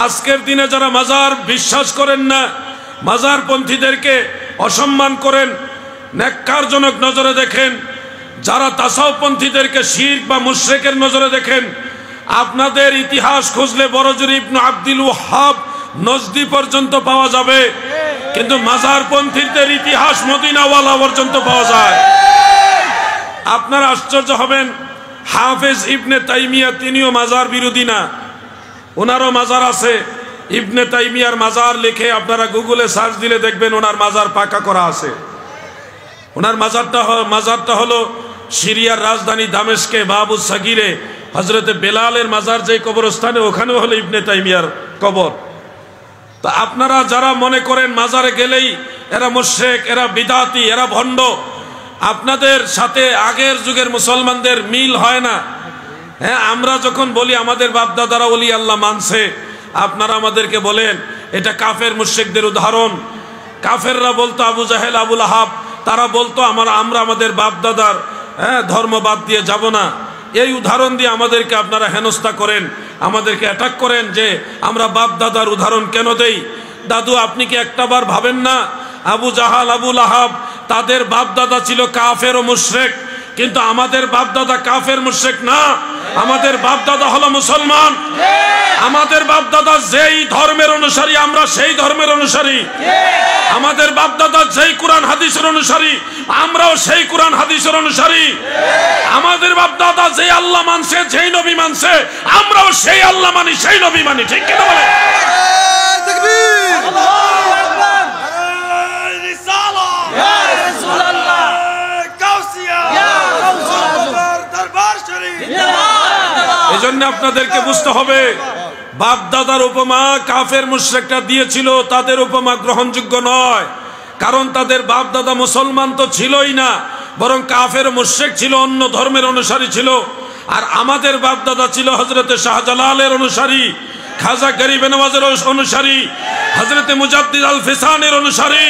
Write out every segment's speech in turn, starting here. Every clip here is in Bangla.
আজকের দিনে যারা মাজার বিশ্বাস করেন না, মাজারপন্থীদেরকে অসম্মান করেন, নেককারজনক নজরে দেখেন, যারা তাসাউফপন্থীদেরকে শিরক বা মুশরিকের নজরে দেখেন, আপনাদের ইতিহাস খুঁজলে বরজুরি ইবনে আব্দুল ওয়াহ্হাব নজদি পর্যন্ত পাওয়া যাবে, কিন্তু মাজারপন্থীদের ইতিহাস মদিনাওয়ালা পর্যন্ত পাওয়া যায়। আপনারা আশ্চর্য হবেন, হাফেজ ইবনে তাইমিয়া তিনিও মাজার বিরোধী না, ওনারও মাজার আছে। ইবনে তাইমিয়ার মাজার লিখে আপনারা গুগলে সার্চ দিলে দেখবেন ওনার মাজার পাকা করা আছে। ওনার মাজারটা হলো সিরিয়ার রাজধানী দামেস্কে বাবু সাগিরে হজরতে বেলালের মাজার যে কবরস্থানে, ওখানেও হলো ইবনে তাইমিয়ার কবর। তো আপনারা যারা মনে করেন মাজারে গেলেই এরা মুশরিক, এরা বিদাতি, এরা ভণ্ড, আপনাদের সাথে আগের যুগের মুসলমানদের মিল হয় না। হ্যাঁ, আমরা যখন বলি আমাদের বাপদাদারা ওলি আল্লাহ মানছে, আপনারা আমাদেরকে বলেন এটা কাফের মুশরিকদের উদাহরণ। কাফেররা বলতো আবু জাহেল, আবু লাহাব, তারা বলতো আমরা আমাদের বাপদাদার ধর্ম বাদ দিয়ে যাব না। এই উদাহরণ দিয়ে আমাদেরকে আপনারা হেনস্থা করেন, আমাদেরকে অ্যাটাক করেন যে আমরা বাপদাদার উদাহরণ কেন দেই। দাদু, আপনি কি একটাবার ভাবেন না আবু জাহাল, আবু লাহাব তাদের বাপদাদা ছিল কাফের ও মুশরিক, কিন্তু আমাদের বাপদাদা কাফের মুশরিক না, আমাদের বাপদাদা হলো মুসলমান। আমাদের বাপদাদা যেই ধর্মের অনুসারী আমরা সেই ধর্মের অনুসারী। আমাদের বাপদাদা যেই কোরআন হাদিসের অনুসারী আমরাও সেই কোরআন হাদিসের অনুসারী। আমাদের বাপদাদা যেই আল্লাহ মানছে, যেই নবী মানছে, আমরাও সেই আল্লাহ মানি, সেই নবী মানি। ঠিক কিনা বলেন? এই জন্য আপনাদেরকে বুঝতে হবে, বাপ দাদার উপমা কাফের মুশরিকরা দিয়েছিল, তাদের উপমা গ্রহণযোগ্য নয়। কারণ তাদের বাপ দাদা মুসলমান তো ছিলই না, বরং কাফের মুশরিক ছিল, অন্য ধর্মের অনুসারী ছিল। আর আমাদের বাপ দাদা ছিল হযরতে শাহজালালের অনুসারী, খাজা গরিবে নওয়াজের অনুসারী, হযরতে মুজাদ্দিদ আল ফিসানের অনুসারী।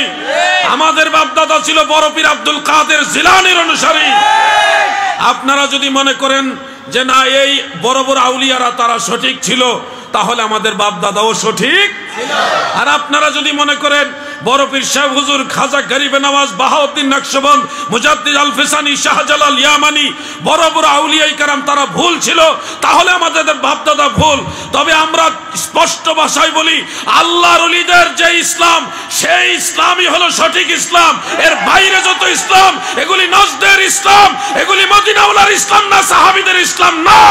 আমাদের বাপ দাদা ছিল বড় পীর আব্দুল কাদের জিলানীর অনুসারী। আপনারা যদি মনে করেন যে না এই বড় বড় আউলিয়ারা তারা সঠিক ছিল, তাহলে আমাদের বাপ দাদাও সঠিক ছিল। আর আপনারা যদি মনে করেন বড় পীর সাহেব হুজুর, খাজা গরিবে নওয়াজ, বাহাউদ্দিন নকশবন্দ, মুজাদ্দিদ আল ফিসানি, শাহজালাল ইয়ামানি, বড় বড় আউলিয়া ইকরাম তারা ভুল ছিল, তাহলে আমাদের বাপ দাদা ভুল। তবে আমরা স্পষ্ট ভাষায় বলি, আল্লাহর ওলিদের যে ইসলাম, সেই ইসলামই হলো সঠিক ইসলাম। এর বাইরে যত ইসলাম, এগুলি নজদের ইসলাম, এগুলি মদিনাওয়ালার ইসলাম না, সাহাবীদের ইসলাম না।